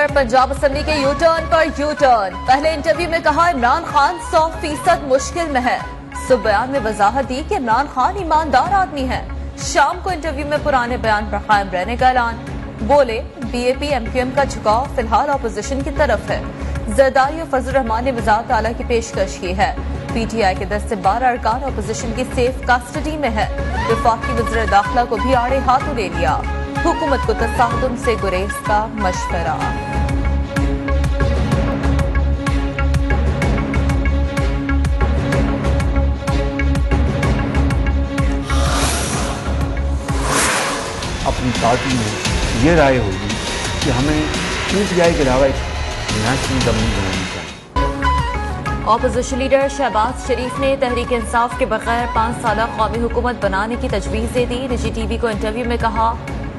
Leader Punjab assembly के U turn पर U turn. पहले इंटरव्यू में कहा इमरान खान 100% मुश्किल में है। सुबह बयान में वजाहत दी कि इमरान खान ईमानदार आदमी है। शाम को इंटरव्यू में पुराने बयान पर कायम रहने का ऐलान। बोले बीएपी एमक्यूएम का झुकाव फिलहाल अपोजिशन की तरफ है। जरदारी और फजल रहमान ने वजारत आला की पेशकश की है। पीटीआई के 10 से 12 अरकान अपोजिशन की सेफ कस्टडी में है। वफाकी वज़ीर दाखिला को भी आड़े हाथों ले लिया। हुकूमत को तसादुम से गुरेज का मशवरा। अपनी पार्टी में ये राय होगी कि हमें पीटीआई के अलावा एक नेशनल गवर्नमेंट बनानी चाहिए। अपोजिशन लीडर शहबाज शरीफ ने तहरीक इंसाफ के बगैर 5 साल कौमी हुकूमत बनाने की तजवीज़ दे दी। निजी टीवी को इंटरव्यू में कहा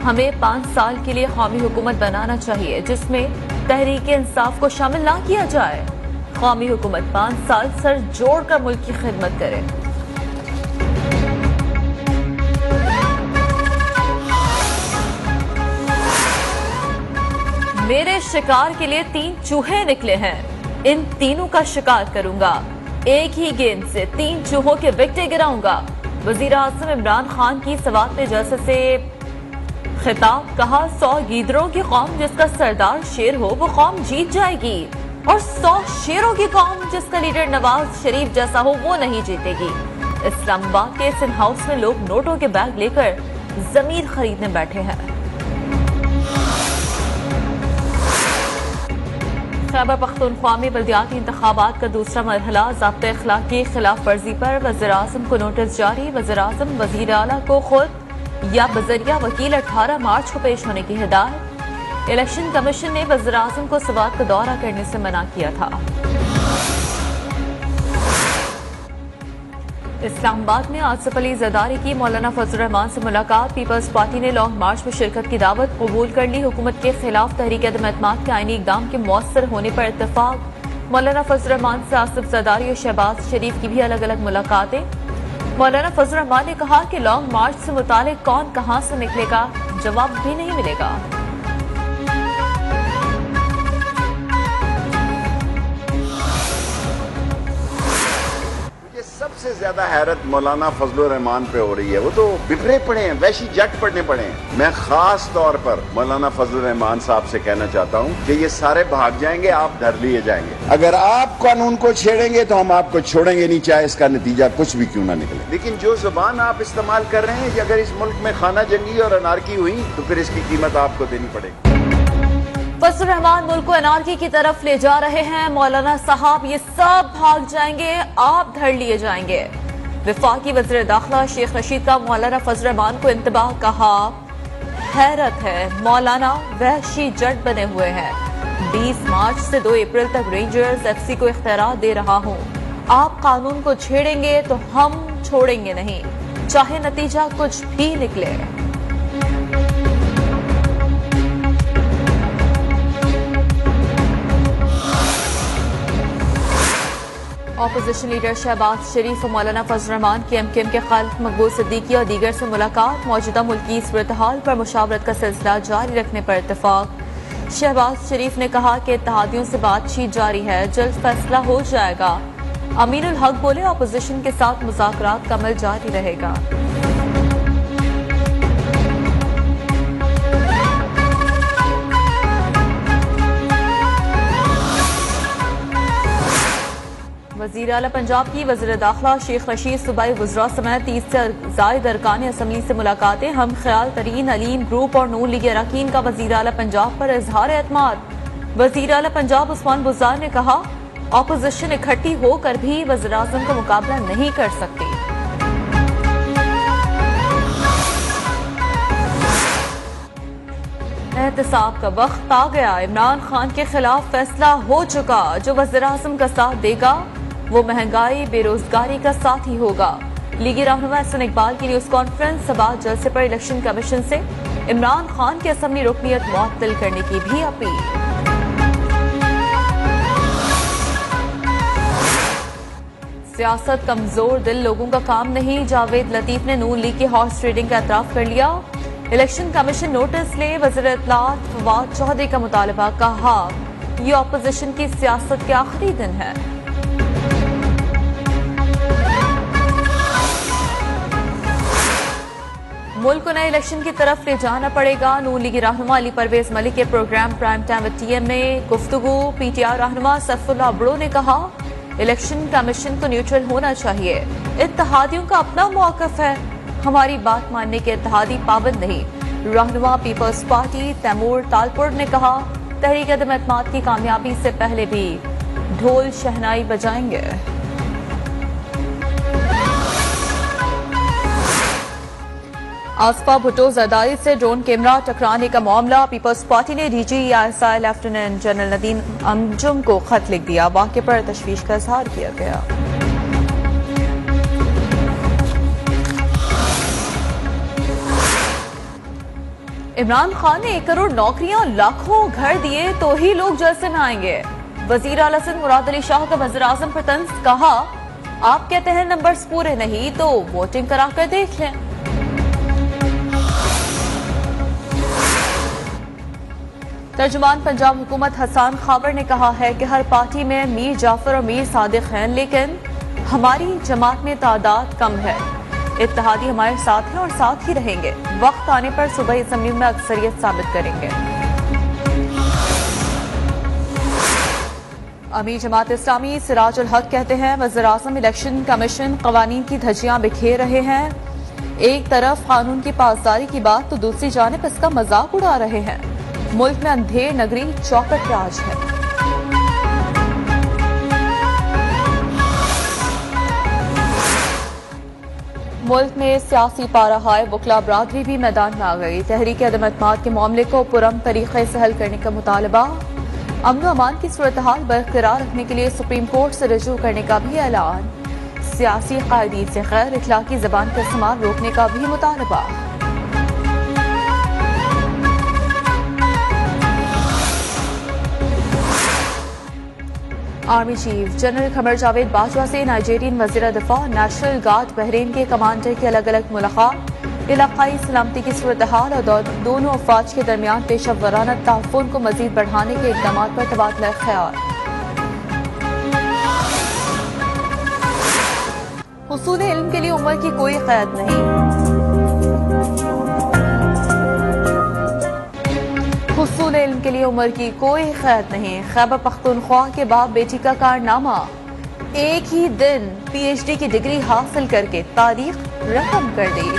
हमें 5 साल के लिए कौमी हुकूमत बनाना चाहिए जिसमें तहरीक इंसाफ को शामिल ना किया जाए। कौमी हुकूमत 5 साल सर जोड़ कर मुल्क की खिदमत करे। मेरे शिकार के लिए 3 चूहे निकले हैं। इन तीनों का शिकार करूंगा। एक ही गेंद से 3 चूहों के विकेट गिराऊंगा। वजीर आज़म इमरान खान की सवात में जलसे से खिताब। कहा 100 गीदड़ों की कौम जिसका सरदार शेर हो वो कौम जीत जाएगी और 100 शेरों की कौम जिसका लीडर नवाज शरीफ जैसा हो वो नहीं जीतेगी। इस्लामाबाद के सिंध हाउस में लोग नोटों के बैग लेकर जमीन खरीदने बैठे हैं। खैबर पख्तूनख्वा में बल्दियाती इंतखाबात का दूसरा मरहला ज़ाब्ते अखलाक की खिलाफ वर्जी पर वज़ीर आज़म को नोटिस जारी। वज़ीर आज़म वज़ीर आला को खुद या बजरिया वकील 18 मार्च को पेश होने की हिदायत। इलेक्शन कमीशन ने वज़ीर आज़म को सवात का दौरा करने से मना किया था। इस्लामाबाद में आसिफ अली जरदारी की मौलाना फजल रहमान से मुलाकात। पीपल्स पार्टी ने लॉन्ग मार्च में शिरकत की दावत कबूल कर ली। हुकूमत के खिलाफ तहरीक अदम एतमाद के आईनी इकदाम के मौसर होने पर इत्तेफाक। मौलाना फजल रहमान से आसिफ जरदारी और शहबाज शरीफ की भी अलग अलग मुलाकातें। मौलाना फजल रहमान ने कहा कि लॉन्ग मार्च से मुतालिक कौन कहां से निकलेगा जवाब भी नहीं मिलेगा। सबसे ज्यादा हैरत मौलाना फजल रहमान पे हो रही है। वो तो बिखरे पड़े हैं, वैशी जट पड़ने पड़े हैं। मैं खास तौर पर मौलाना फजल रहमान साहब से कहना चाहता हूँ कि ये सारे भाग जाएंगे, आप धर लिए जाएंगे। अगर आप कानून को छेड़ेंगे तो हम आपको छोड़ेंगे नहीं, चाहे इसका नतीजा कुछ भी क्यों ना निकले। लेकिन जो जुबान आप इस्तेमाल कर रहे हैं, अगर इस मुल्क में खाना जंगी और अनारकी हुई तो फिर इसकी कीमत आपको देनी पड़ेगी। फजल रहमान मुल्क को अनारकी की तरफ ले जा रहे हैं। मौलाना साहब ये सब भाग जाएंगे, आप धर लिए जाएंगे। वफाकी वज़ीर दाखिला शेख रशीद का मौलाना फजल रहमान को इंतबाह। कहा हैरत है मौलाना वहशी जट बने हुए हैं। 20 मार्च से 2 अप्रैल तक रेंजर्स एफसी को इख्तियार दे रहा हूँ। आप कानून को छेड़ेंगे तो हम छोड़ेंगे नहीं, चाहे नतीजा कुछ भी निकले। अपोजिशन लीडर शहबाज शरीफ और मौलाना फजल रहमान की एमक्यूएम के खालिद मकबूल सिद्दीकी और दीगर से मुलाकात। मौजूदा मुल्की सूरत-ए-हाल पर मुशावरत का सिलसिला जारी रखने पर इत्तेफाक। शहबाज शरीफ ने कहा कि इत्तेहादियों से बातचीत जारी है, जल्द फैसला हो जाएगा। अमीनुल हक बोले अपोजिशन के साथ मुज़ाकरात का अमल जारी रहेगा। वज़ीर आला पंजाब की वज़ीर दाखिला शेख रशीद सूबाई वज़रा समेत 30 से ज़ायद अरकान असम्बली से मुलाकातें। हम ख्याल तरीन अलीम ग्रुप और नून लीग अरकान का वज़ीर आला पंजाब पर इजहार एतमाद। वज़ीर आला पंजाब उस्मान बुज़दार ने कहा अपोजिशन इकट्ठी होकर भी वज़ीर आज़म का मुकाबला नहीं कर सकती। एहतसाब का वक्त आ गया। इमरान खान के खिलाफ फैसला हो चुका। जो वज़ीर आज़म का साथ देगा वो महंगाई बेरोजगारी का साथ ही होगा। लीगी रहनुमा एहसन इकबाल की न्यूज कॉन्फ्रेंस। सबात जलसे पर इलेक्शन कमीशन से इमरान खान की असम्बली रुकनियत मुअत्तल करने की भी अपील। सियासत कमजोर दिल लोगों का काम नहीं। जावेद लतीफ ने नून लीग की हॉर्स ट्रेडिंग का एतराफ कर लिया। الیکشن کمیشن نوٹس لے، وزیر اطلاعات فواد چوہدری کا مطالبہ، کہا یہ اپوزیشن کی سیاست کے آخری دن ہے۔ ملک کو نئے الیکشن کی طرف لے جانا پڑے گا، نون لیگی رہنما علی پرویز ملک کے programme prime time T M میں گفتگو۔ پی ٹی آئی رہنما سیف اللہ بڑو نے کہا الیکشن کمیشن کو نیوٹرل ہونا چاہیے، اتحادیوں کا اپنا موقف ہے، ہماری بات ماننے کے اتحادی پابند نہیں۔ رہنما پیپلز پارٹی تیمور تالپور نے کہا تحریک عدم اعتماد کی کامیابی سے پہلے بھی ڈھول شہنائی بجائیں گے۔ آصفہ بھٹو زرداری سے ڈرون کیمرہ ٹکرانے کا معاملہ، پیپلز پارٹی نے D G I S lieutenant general Nadeem Anjum کو خط لکھ دیا، واقعے پر تشویش کا اظہار کیا گیا۔ عمران خان نے 1 کروڑ نوکریاں لاکھوں گھر دیے تو ہی لوگ جلسے میں آئیں گے، وزیر اعلی سندھ مراد علی شاہ کا وزیر اعظم پر طنز، کہا آپ کہتے ہیں نمبرز پورے نہیں تو ووٹنگ کرا کر دیکھ لیں۔ ترجمان پنجاب حکومت حسان خاور نے کہا ہے کہ ہر پارٹی میں میر جعفر اور میر صادق ہیں، لیکن ہماری جماعت میں تعداد کم ہے، اتحادی ہمارے ساتھ ہیں اور ساتھ ہی رہیں گے، وقت آنے پر صوبائی اسمبلی میں اکثریت ثابت کریں گے۔ امیر جماعت اسلامی سراج الحق کہتے ہیں وزیر اعظم الیکشن کمیشن قوانین کی دھجیاں بکھیر رہے ہیں، ایک طرف قانون کی پاسداری کی بات تو دوسری جانب اس کا مذاق اڑا رہے ہیں، ملک میں اندھیر نگری چوکٹ راج ہے۔ ملک میں سیاسی پارہ ہائے، وکلا برادری بھی میدان میں آ گئی، تحریک عدم اعتماد کے معاملے کو پرامن طریقے سے حل کرنے کا مطالبہ، امن و امان کی صورتحال برقرار رکھنے کے لیے سپریم کورٹ سے رجوع کرنے کا بھی اعلان، سیاسی قائدین سے غیر اخلاقی زبان کا استعمال روکنے کا بھی مطالبہ۔ Army chief general Qamar Javed Bajwa سے نائجیرین وزیر دفاع نیشنل گارڈ بحرین کے کمانڈر کی الگ الگ ملاقات، علاقائی سلامتی کی صورتحال اور دونوں افواج کے درمیان پیشہ ورانہ تعاون کو مزید بڑھانے کے اقدامات پر تبادلہ خیال۔ حصول علم کے لیے عمر کی کوئی قید نہیں، حصول علم کے لیے عمر کی کوئی قید نہیں، خیبر پختونخوا کے باپ بیٹی کا کارنامہ، ایک ہی دن پی ایچ ڈی کی ڈگری حاصل کر کے تاریخ رقم کر دی۔